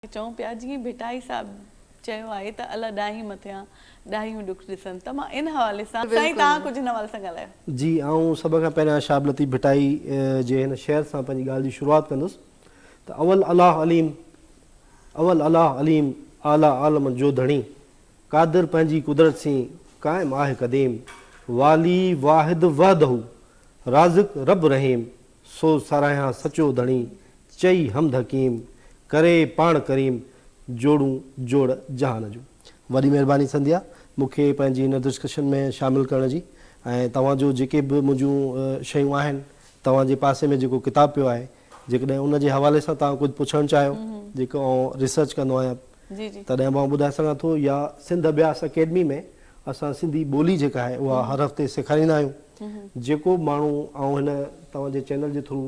चऊं पिया जीअं भिटाई साहब चयो आहे त अला ॾाही मथियां ॾाहियूं ॾुख ॾिसनि त मां इन हवाले सां साईं तव्हां कुझु इन हवाले सां ॻाल्हायो। जी ऐं सभ खां पहिरियां शाह लतीफ़ भिटाई जे हिन शेर सां पंहिंजी ॻाल्हि जी शुरूआति कंदुसि त अवल अलाह अलीम आला आलम जो धणी क़ादिर पंहिंजी कुदरत सी क़ाइम आहे क़दीम वाली वाहिद वहदहू राज़िक रब रहीम सो साराहियां सचो धणी चई हमद हकीम करे पाण करीम जोड़ूं जोड़ जहान जो। वॾी महिरबानी संध्या मूंखे पंहिंजी हिन डिस्कशन में शामिलु करण जी ऐं तव्हांजो जेके बि मुंहिंजूं शयूं आहिनि तव्हांजे पासे में जेको किताबु पियो आहे जेकॾहिं उन जे हवाले सां तव्हां कुझु पुछणु चाहियो जेको आउं रिसर्च कंदो आहियां तॾहिं मां ॿुधाए सघां थो या सिंध अभ्यास अकेडमी में असां सिंधी ॿोली जेका आहे उहा हर हफ़्ते सेखारींदा आहियूं। जेको माण्हू ऐं हिन तव्हांजे चैनल जे थ्रू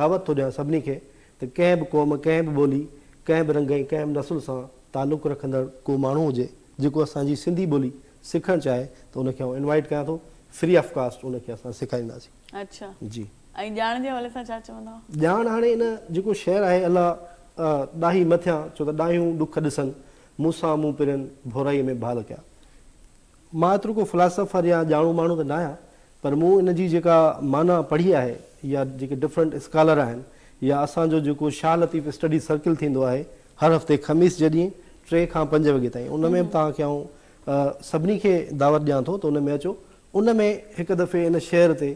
दावत थो ॾियां सभिनी खे त कंहिं बि क़ौम कंहिं बि ॿोली कंहिं बि रंग ऐं कंहिं बि नसुल सां तालुक़ु रखंदड़ को माण्हू हुजे जेको असांजी सिंधी ॿोली सिखणु चाहे त उनखे आउं इनवाइट कयां थो फ्री ऑफ कास्ट उनखे असां सेखारींदासीं। अच्छा जी ऐं ॼाण जे हवाले सां छा चवंदा? ॼाण हाणे इन जेको शहर आहे अलाह ॾाही मथियां छो त ॾाहियूं ॾुख ॾिसनि मूंसां मूं पिरनि भोराईअ में भाल कया। मां एतिरो को फिलासफ़र या ॼाणू माण्हू त न आहियां पर मूं इन जी जेका माना पढ़ी आहे या जेके डिफरेंट स्कॉलर आहिनि या असांजो जेको शाह लतीफ़ स्टडी सर्किल थींदो आहे हर हफ़्ते ख़मीस जॾहिं 3 खां 5 वॻे ताईं उन में बि तव्हांखे आउं सभिनी खे दावत ॾियां थो त उन में अचो। उन में हिकु दफ़े इन शहर ते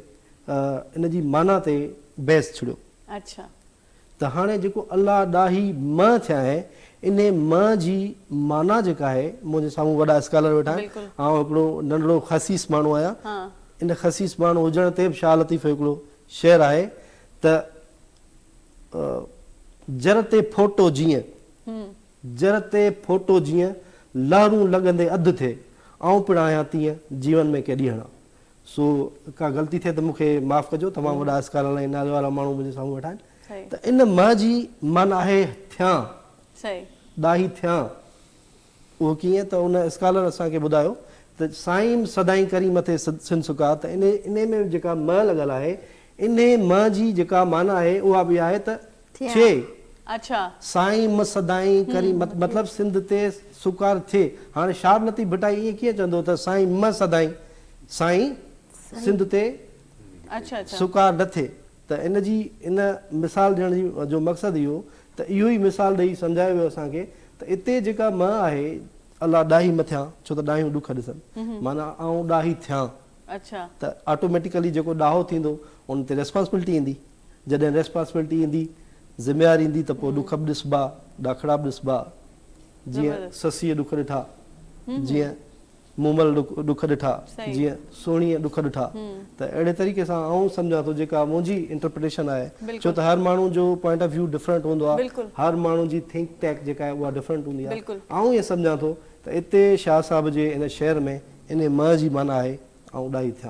इन जी माना ते बहस छिड़ियो। अच्छा त हाणे जेको अलाह ॾाही म थिया आहे इन म जी माना जेका आहे मुंहिंजे साम्हूं वॾा स्कॉलर वेठा आहिनि ऐं हिकिड़ो नंढड़ो ख़सीस माण्हू आहियां। इन ख़सीस माण्हू हुजण ते बि शाह लतीफ़ हिकिड़ो शेर आहे त जर ते फोटो जीअं लहरूं लॻंदे अधु थिए ऐं पिण आहियां तीअं जीवन में के ॾींहं सो का ग़लती थिए त मूंखे माफ़ु कजो तमामु वॾा स्कॉलर ऐं नाले वारा माण्हू मुंहिंजे साम्हूं वेठा आहिनि। त इन म जी माना आहे थियां ॾाही थियां। उहो कीअं त उन स्कॉलर असांखे ॿुधायो त साईं सदाई करी मथे सिन सुका त इन में जेका म लॻल आहे इन म जी जेका माना आहे उहा बि आहे त थिए। अच्छा साईं म सदाई करी मतिलबु सिंध ते सुकार थिए। हाणे शाह लतीफ़ भिटाई ईअं कीअं चवंदो त साईं म सदाई साईं सिंध ते सुकार न थिए त इन जी इन मिसाल ॾियण जी जो मक़सदु इहो त इहो ई मिसाल ॾेई सम्झायो वियो असांखे त इते जेका म आहे अलाह ॾाही मथियां छो त ॾाहियूं ॾुख ॾिसनि माना आउं ॾाही थियां। अच्छा त ऑटोमेटिकली जेको ॾाहो थींदो उन ते रेस्पॉन्सिबिलिटी ईंदी। जॾहिं रेस्पॉन्सिबिलिटी ईंदी ज़िम्मेवारी ईंदी त पोइ ॾुख बि ॾिसबा ॾाखड़ा बि ॾिसबा। जीअं ससीअ ॾुख ॾिठा जीअं मूमल ॾुख ॾिठा जीअं सोणीअ ॾुख ॾिठा त अहिड़े तरीक़े सां आउं सम्झां थो जेका मुंहिंजी इंटरप्रिटेशन आहे छो त हर माण्हू जो पॉइंट ऑफ व्यू डिफरेंट हूंदो आहे हर माण्हू जी थिंक टैंक जेका आहे उहा डिफरेंट हूंदी आहे। आउं ईअं सम्झां थो त हिते शाह साहिब जे इन शहर में इन म जी माना आहे ऐं ॾाही थियां।